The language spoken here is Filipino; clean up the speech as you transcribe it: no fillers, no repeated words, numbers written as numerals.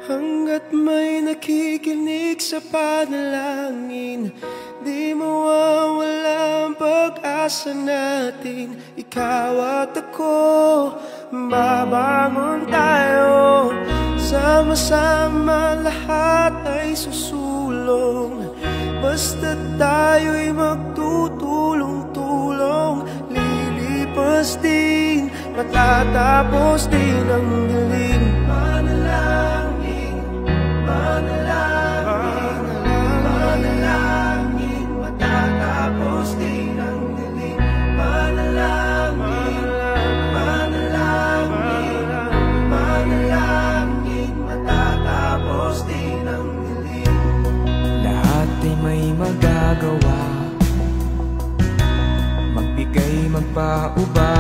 Hanggat may nakikinig sa panalangin, di mawawala ang pag-asa natin. Ikaw at ako, babangon tayo. Sama-sama lahat ay susulong. Basta tayo'y magtutulong-tulong. Lilipas din, matatapos din ang dilim. Manalangin, manalangin, manalangin, matatapos din ang dilim. Manalangin, manalangin, manalangin, matatapos din ang dilim. Lahat ay may magagawa, magbigay, magpauba,